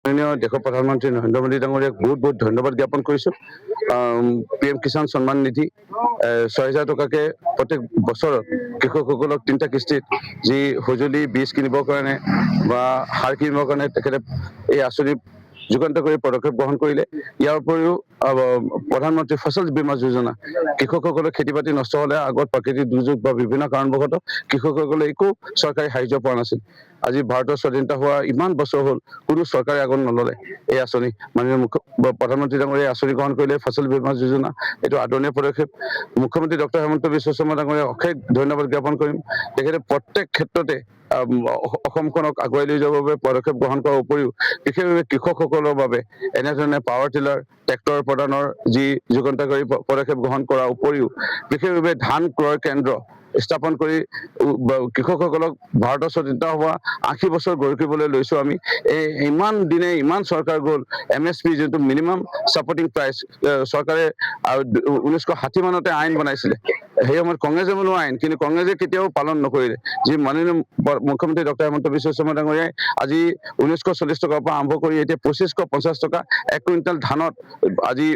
মাননীয় দেশৰ প্ৰধানমন্ত্ৰী নৰেন্দ্ৰ মোদী ডাঙৰীয়াক বহুত বহুত ধন্যবাদ জ্ঞাপন কৰিছোঁ। PM কিষাণ সন্মান নিধি ৬,০০০ টকাকে প্ৰত্যেক বছৰত কৃষকসকলক ৩টা কিস্তিত যি সঁজুলি বীজ কিনিবৰ কাৰণে বা সাৰ কিনিবৰ কাৰণে তেখেতে এই আঁচনি যুগান্ত কৰি পদক্ষেপ গ্ৰহণ কৰিলে। ইয়াৰ উপৰিও প্ৰধানমন্ত্ৰী ফচল বীমা যোজনা কৃষকসকলৰ খেতি বাতি নষ্ট হ'লে আগত প্ৰাকৃতিক দুৰ্যোগ বা বিভিন্ন কাৰণবশতঃ কৃষকসকলে একো চৰকাৰী সাহায্য পোৱা নাছিল। আজি ভাৰতৰ স্বাধীনতা হোৱা ইমান বছৰ হ'ল কোনো চৰকাৰে আগত নললে এই আঁচনি। মাননীয় প্ৰধানমন্ত্ৰী ডাঙৰীয়াই আঁচনি গ্ৰহণ কৰিলে ফচল বীমা যোজনা, এইটো আদৰণীয় পদক্ষেপ। মুখ্যমন্ত্ৰী ডক্টৰ হিমন্ত বিশ্ব শৰ্মা ডাঙৰীয়াক অশেষ ধন্যবাদ জ্ঞাপন কৰিম। তেখেতে প্ৰত্যেক ক্ষেত্ৰতে অসমখনক আগুৱাই লৈ যাবৰ বাবে পদক্ষেপ গ্ৰহণ কৰাৰ উপৰিও বিশেষভাৱে কৃষকসকলৰ বাবে এনেধৰণে পাৱাৰ টিলাৰ ট্ৰেক্টৰ প্ৰদানৰ যি যুগান্তকাৰী পদক্ষেপ গ্ৰহণ কৰাৰ উপৰিও বিশেষভাৱে ধান ক্ৰয় কেন্দ্ৰ স্থাপন কৰি কৃষকসকলক ভাৰতৰ স্বাধীনতা হোৱা ৮০ বছৰ গঢ়িবলৈ লৈছোঁ আমি। ইমান দিনে ইমান চৰকাৰ গ'ল, MSP যোনটো মিনিমাম ছাপৰ্টিং প্ৰাইচ চৰকাৰে 1960 মানতে আইন বনাইছিলে। সেই সময়ত কংগ্ৰেছে বনোৱা আইন, কিন্তু কংগ্ৰেছে কেতিয়াও পালন নকৰিলে। যি মাননীয় মুখ্যমন্ত্ৰী ডক্টৰ হিমন্ত বিশ্ব শৰ্মা ডাঙৰীয়াই আজি 1940 টকাৰ পৰা আৰম্ভ কৰি এতিয়া 2550 টকা 1 কুইণ্টেল ধানত আজি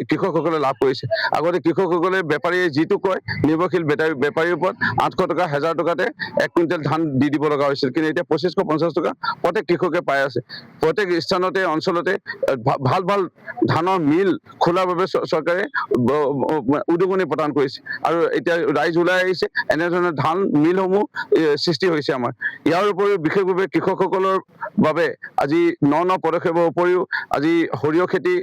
কৃষকসকলে লাভ কৰিছে। আগতে কৃষকসকলে বেপাৰীয়ে যিটো কয় নিৰ্ভৰশীল বেপাৰীৰ ওপৰত 800 টকা 1000 টকাতে 1 কুইণ্টেল ধান দি দিব লগা হৈছিল, কিন্তু এতিয়া 2550 টকা প্ৰত্যেক কৃষকে পাই আছে। প্ৰত্যেক স্থানতে অঞ্চলতে ভাল ভাল ধানৰ মিল খোলাৰ বাবে চৰকাৰে উদগনি প্ৰদান কৰিছে আৰু এতিয়া ৰাইজ ওলাই আহিছে। এনেধৰণৰ ধান মিলসমূহ সৃষ্টি হৈছে আমাৰ। ইয়াৰ উপৰিও বিশেষভাৱে কৃষকসকলৰ বাবে আজি ন পদক্ষেপৰ উপৰিও আজি সৰিয়হ খেতি,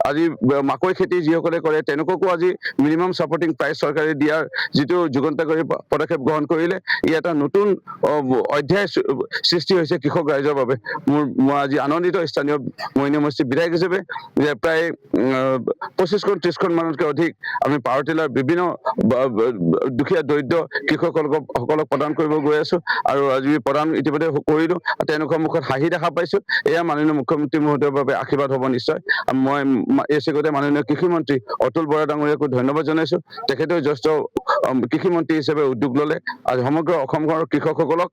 আজি মাকৈ খেতি যিসকলে কৰে তেওঁলোককো আজি মিনিমাম ছাপৰ্টিং প্ৰাইচ চৰকাৰে দিয়াৰ যিটো যুগান্তকাৰী পদক্ষেপ গ্ৰহণ কৰিলে, ই এটা নতুন অধ্যায় সৃষ্টি হৈছে কৃষক ৰাইজৰ বাবে। মই আজি আনন্দিত স্থানীয় মৰিয়নি সমষ্টিৰ বিধায়ক হিচাপে যে প্ৰায় 25-30খন মানতকৈ অধিক আমি পাৱাৰ টিলাৰ বিভিন্ন দুখীয়া দৰিদ্ৰ কৃষকসকলক প্ৰদান কৰিব গৈ আছোঁ আৰু আজি প্ৰদান ইতিমধ্যে কৰিলোঁ। তেওঁলোকৰ মুখত হাঁহি দেখা পাইছোঁ। এয়া মাননীয় মুখ্যমন্ত্ৰী মহোদয়ৰ বাবে আশীৰ্বাদ হ'ব নিশ্চয়। মই এই চেগতে মাননীয় কৃষিমন্ত্ৰী অতুল বৰা ডাঙৰীয়াকো ধন্যবাদ জনাইছোঁ। তেখেতেও জ্যেষ্ঠ কৃষিমন্ত্ৰী হিচাপে উদ্যোগ ল'লে আৰু সমগ্ৰ অসমৰ কৃষকসকলক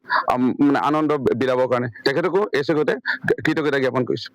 আনন্দ বিলাবৰ কাৰণে তেখেতকো এই চেগতে কৃতজ্ঞতা জ্ঞাপন কৰিছোঁ।